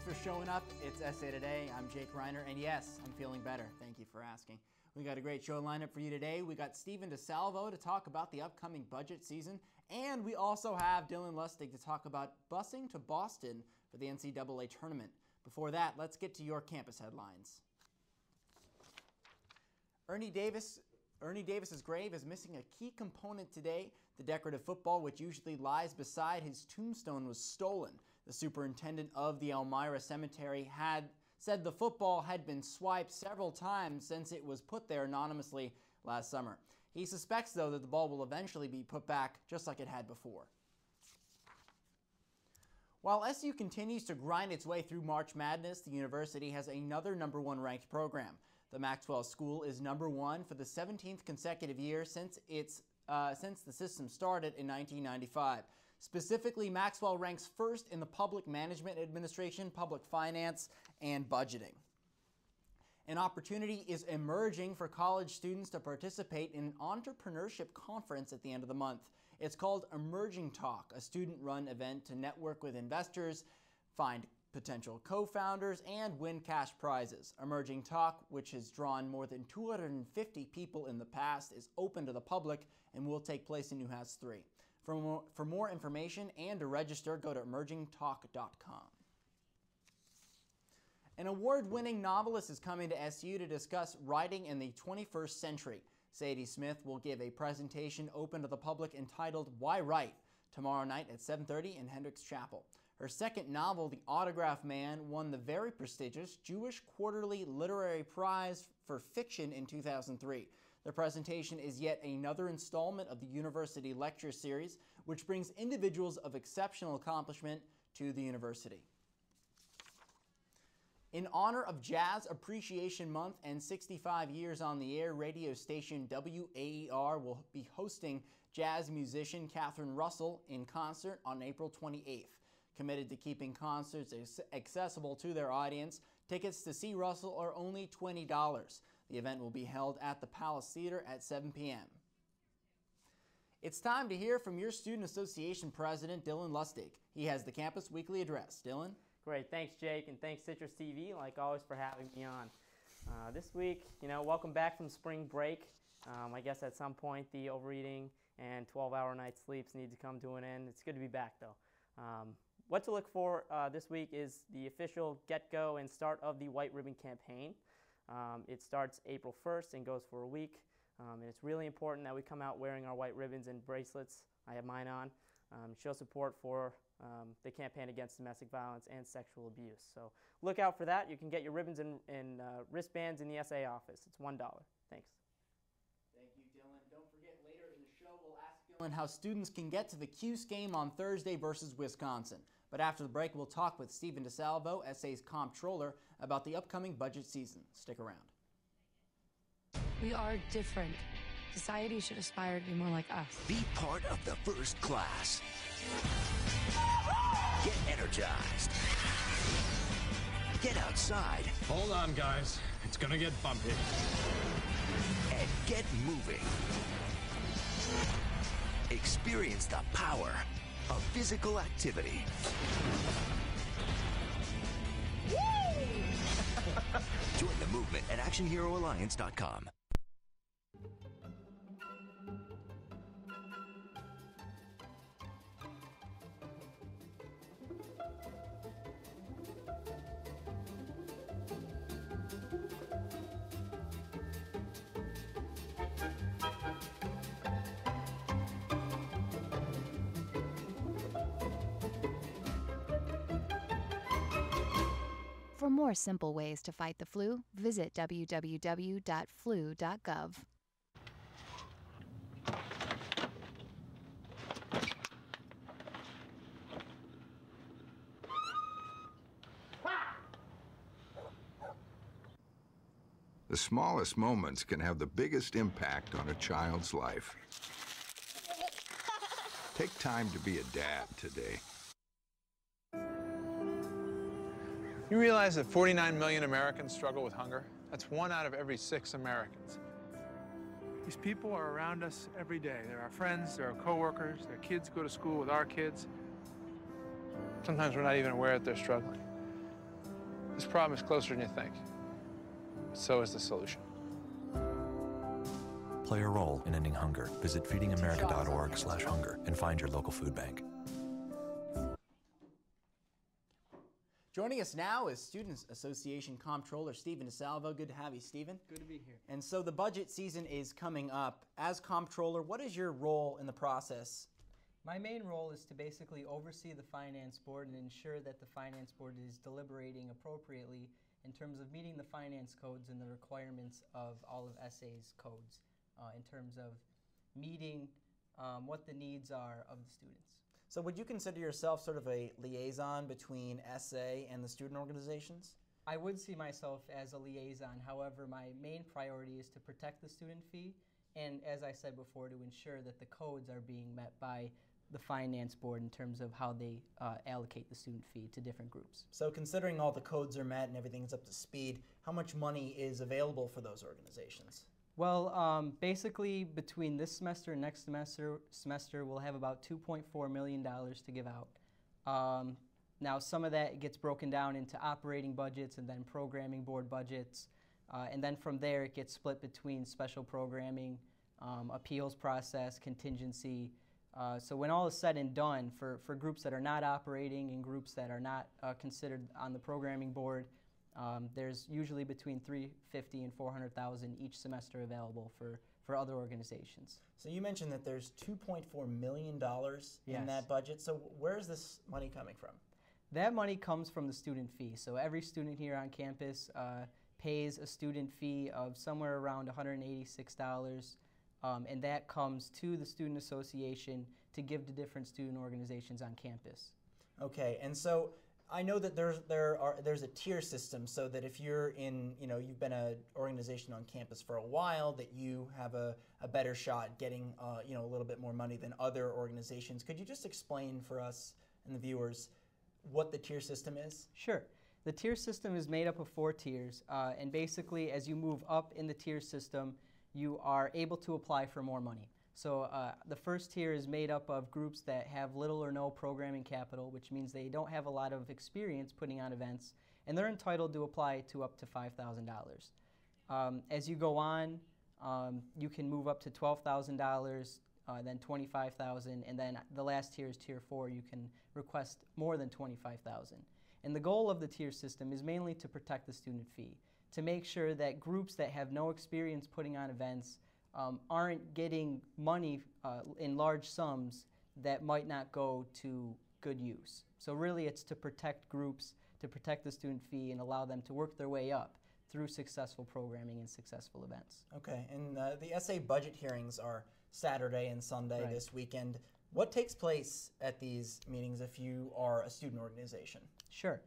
for showing up. It's Essay Today. I'm Jake Reiner, and yes, I'm feeling better. Thank you for asking. We got a great show lineup for you today. We got Stephen DeSalvo to talk about the upcoming budget season, and we also have Dylan Lustig to talk about busing to Boston for the NCAA tournament. Before that, let's get to your campus headlines. Ernie Davis's grave is missing a key component today. The decorative football, which usually lies beside his tombstone, was stolen. The superintendent of the Elmira Cemetery had said the football had been swiped several times since it was put there anonymously last summer. He suspects, though, that the ball will eventually be put back just like it had before. While SU continues to grind its way through March Madness, the university has another #1 ranked program. The Maxwell School is #1 for the 17th consecutive year since the system started in 1995. Specifically, Maxwell ranks first in the public management administration, public finance, and budgeting. An opportunity is emerging for college students to participate in an entrepreneurship conference at the end of the month. It's called Emerging Talk, a student-run event to network with investors, find potential co-founders, and win cash prizes. Emerging Talk, which has drawn more than 250 people in the past, is open to the public and will take place in New House 3. For more information and to register, go to emergingtalk.com. An award-winning novelist is coming to SU to discuss writing in the 21st century. Sadie Smith will give a presentation open to the public entitled Why Write? Tomorrow night at 7:30 in Hendricks Chapel. Her second novel, The Autograph Man, won the very prestigious Jewish Quarterly Literary Prize for Fiction in 2003. The presentation is yet another installment of the University Lecture Series, which brings individuals of exceptional accomplishment to the university. In honor of Jazz Appreciation Month and 65 years on the air, radio station WAER will be hosting jazz musician Catherine Russell in concert on April 28th. Committed to keeping concerts accessible to their audience, tickets to see Russell are only $20. The event will be held at the Palace Theater at 7 p.m. It's time to hear from your Student Association President, Dylan Lustig. He has the Campus Weekly Address. Dylan? Great. Thanks, Jake, and thanks, CitrusTV, like always, for having me on. This week, welcome back from spring break. I guess at some point the overeating and 12-hour night sleeps need to come to an end. It's good to be back, though. What to look for this week is the official get-go and start of the White Ribbon Campaign. It starts April 1st and goes for a week. And it's really important that we come out wearing our white ribbons and bracelets. I have mine on. Show support for the campaign against domestic violence and sexual abuse. So look out for that. You can get your ribbons and wristbands in the SA office. It's $1. Thanks. Thank you, Dylan. Don't forget, later in the show, we'll ask Dylan how students can get to the Cuse game on Thursday versus Wisconsin. But after the break, we'll talk with Stephen DeSalvo, SA's Comptroller, about the upcoming budget season. Stick around. We are different. Society should aspire to be more like us. Be part of the first class. Get energized. Get outside. Hold on, guys. It's gonna get bumpy. And get moving. Experience the power of physical activity. Join the movement at ActionHeroAlliance.com. For more simple ways to fight the flu, visit www.flu.gov. The smallest moments can have the biggest impact on a child's life. Take time to be a dad today. You realize that 49 million Americans struggle with hunger? That's 1 out of every 6 Americans. These people are around us every day. They're our friends, they're our coworkers, their kids go to school with our kids. Sometimes we're not even aware that they're struggling. This problem is closer than you think. But so is the solution. Play a role in ending hunger. Visit feedingamerica.org/hunger and find your local food bank. Joining us now is Students Association Comptroller Stephen DeSalvo. Good to have you, Stephen. Good to be here. And so the budget season is coming up. As Comptroller, what is your role in the process? My main role is to basically oversee the Finance Board and ensure that the Finance Board is deliberating appropriately in terms of meeting the finance codes and the requirements of all of SA's codes, in terms of meeting what the needs are of the students. So would you consider yourself sort of a liaison between SA and the student organizations? I would see myself as a liaison. However, my main priority is to protect the student fee and, as I said before, to ensure that the codes are being met by the Finance Board in terms of how they allocate the student fee to different groups. So considering all the codes are met and everything's up to speed, how much money is available for those organizations? Well, basically between this semester and next semester we'll have about $2.4 million to give out. Now some of that gets broken down into operating budgets and then programming board budgets, and then from there it gets split between special programming, appeals process, contingency. So when all is said and done, for groups that are not operating and groups that are not considered on the programming board, there's usually between $350,000 and $400,000 each semester available for other organizations. So you mentioned that there's $2.4 million in Yes. that budget. So where is this money coming from? That money comes from the student fee. So every student here on campus pays a student fee of somewhere around $186, and that comes to the Student Association to give to different student organizations on campus. Okay, and so I know that there's a tier system, so that if you're in, you've been an organization on campus for a while, that you have a better shot getting, a little bit more money than other organizations. Could you just explain for us and the viewers what the tier system is? Sure. The tier system is made up of 4 tiers, and basically as you move up in the tier system, you are able to apply for more money. So the first tier is made up of groups that have little or no programming capital, which means they don't have a lot of experience putting on events, and they're entitled to apply to up to $5,000. As you go on, you can move up to $12,000, then $25,000, and then the last tier is tier 4. You can request more than $25,000. And the goal of the tier system is mainly to protect the student fee, to make sure that groups that have no experience putting on events aren't getting money in large sums that might not go to good use. So really it's to protect groups, to protect the student fee, and allow them to work their way up through successful programming and successful events. Okay, and the SA budget hearings are Saturday and Sunday Right. this weekend. What takes place at these meetings if you are a student organization? Sure.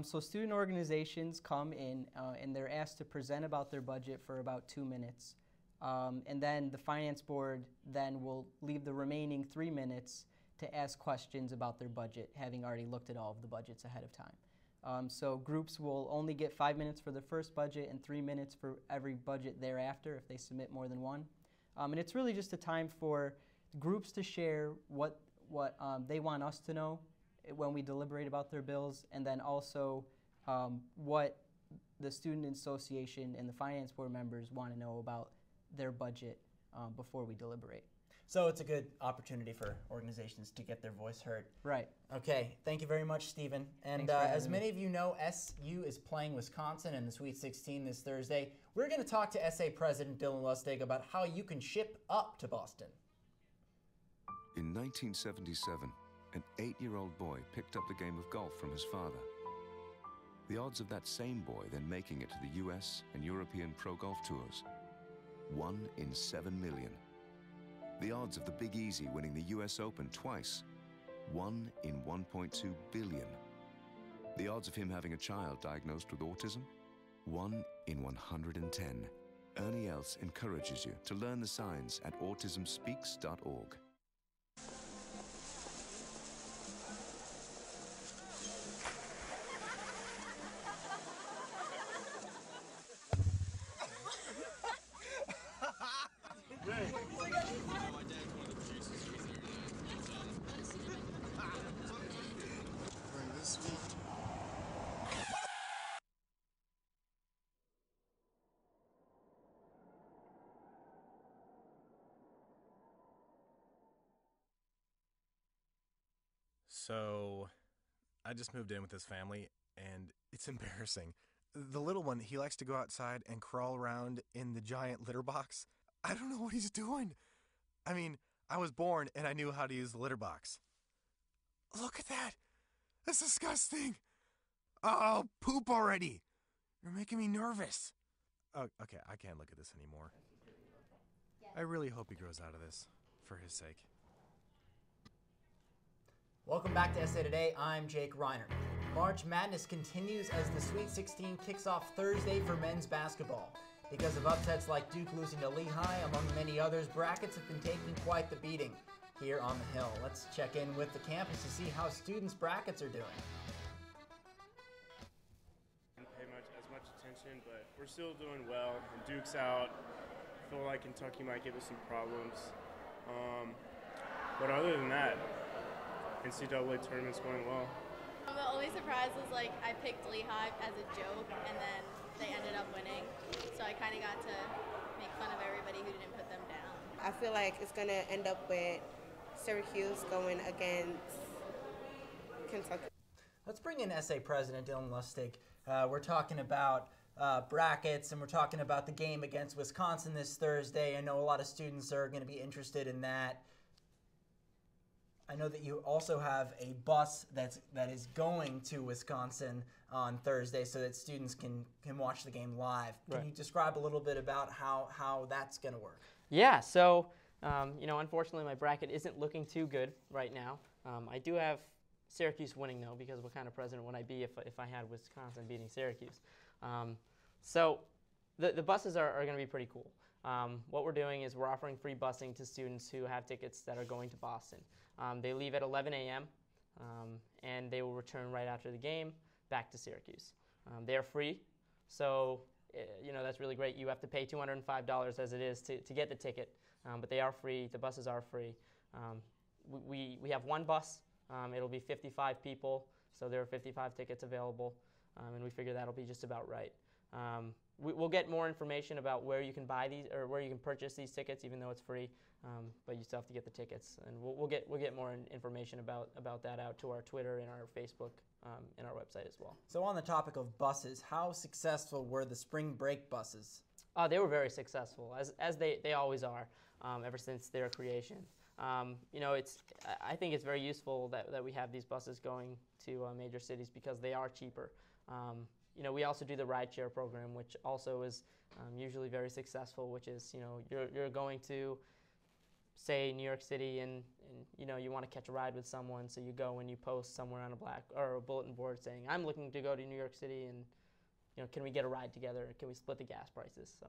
So student organizations come in and they're asked to present about their budget for about 2 minutes. And then the Finance Board then will leave the remaining 3 minutes to ask questions about their budget, having already looked at all of the budgets ahead of time. So groups will only get 5 minutes for their first budget and 3 minutes for every budget thereafter if they submit more than one. And it's really just a time for groups to share what they want us to know when we deliberate about their bills, and then also what the Student Association and the Finance Board members want to know about their budget before we deliberate. So it's a good opportunity for organizations to get their voice heard. Right. Okay, thank you very much, Stephen. And Thanks for having as me. many of you know, SU is playing Wisconsin in the Sweet 16 this Thursday. We're going to talk to SA President Dylan Lustig about how you can ship up to Boston. In 1977, an 8-year-old boy picked up the game of golf from his father. The odds of that same boy then making it to the US and European Pro Golf Tours, 1 in 7 million. The odds of the Big Easy winning the US Open twice, 1 in 1.2 billion. The odds of him having a child diagnosed with autism, 1 in 110. Ernie Els encourages you to learn the signs at autismspeaks.org. So I just moved in with this family, and it's embarrassing. The little one, he likes to go outside and crawl around in the giant litter box. I don't know what he's doing. I mean, I was born and I knew how to use the litter box. Look at that. That's disgusting. Oh, poop already. You're making me nervous. Oh, okay, I can't look at this anymore. I really hope he grows out of this, for his sake. Welcome back to SA Today. I'm Jake Reiner. March Madness continues as the Sweet 16 kicks off Thursday for men's basketball. Because of upsets like Duke losing to Lehigh, among many others, brackets have been taking quite the beating here on the Hill. Let's check in with the campus to see how students' brackets are doing. I didn't pay as much attention, but we're still doing well. And Duke's out. I feel like Kentucky might give us some problems. But other than that, NCAA tournament's going well. The only surprise was I picked Lehigh as a joke, and then they ended up winning. So I kind of got to make fun of everybody who didn't put them down. I feel like it's going to end up with Syracuse going against Kentucky. Let's bring in SA President Dylan Lustig. We're talking about brackets, and we're talking about the game against Wisconsin this Thursday. I know a lot of students are going to be interested in that. I know that you also have a bus that is going to Wisconsin on Thursday so that students can watch the game live. Can you describe a little bit about how that's going to work? Yeah, so unfortunately my bracket isn't looking too good right now. I do have Syracuse winning though, because what kind of president would I be if I had Wisconsin beating Syracuse? So the buses are going to be pretty cool. What we're doing is we're offering free busing to students who have tickets that are going to Boston. They leave at 11 a.m. And they will return right after the game back to Syracuse. They are free, so that's really great. You have to pay $205 as it is to get the ticket, but they are free. The buses are free. We have one bus. It'll be 55 people, so there are 55 tickets available, and we figure that'll be just about right. We'll get more information about where you can buy these or where you can purchase these tickets, even though it's free. But you still have to get the tickets, and we'll get more information about that out to our Twitter and our Facebook and our website as well. So on the topic of buses, how successful were the spring break buses? They were very successful, as they always are, ever since their creation. I think it's very useful that we have these buses going to major cities because they are cheaper. We also do the rideshare program, which also is usually very successful, which is, you're going to, say, New York City and you want to catch a ride with someone, so you go and you post somewhere on a bulletin board saying, I'm looking to go to New York City and, can we get a ride together? Can we split the gas prices? So,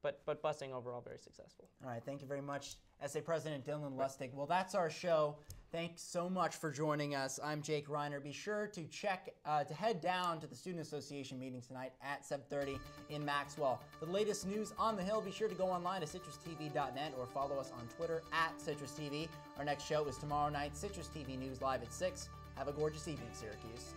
but busing overall very successful. All right, thank you very much, SA President Dylan Lustig. Well, that's our show. Thanks so much for joining us. I'm Jake Reiner. Be sure to to head down to the Student Association meeting tonight at 7:30 in Maxwell. For the latest news on the Hill, be sure to go online to CitrusTV.net or follow us on Twitter at CitrusTV. Our next show is tomorrow night, Citrus TV News Live at 6. Have a gorgeous evening, Syracuse.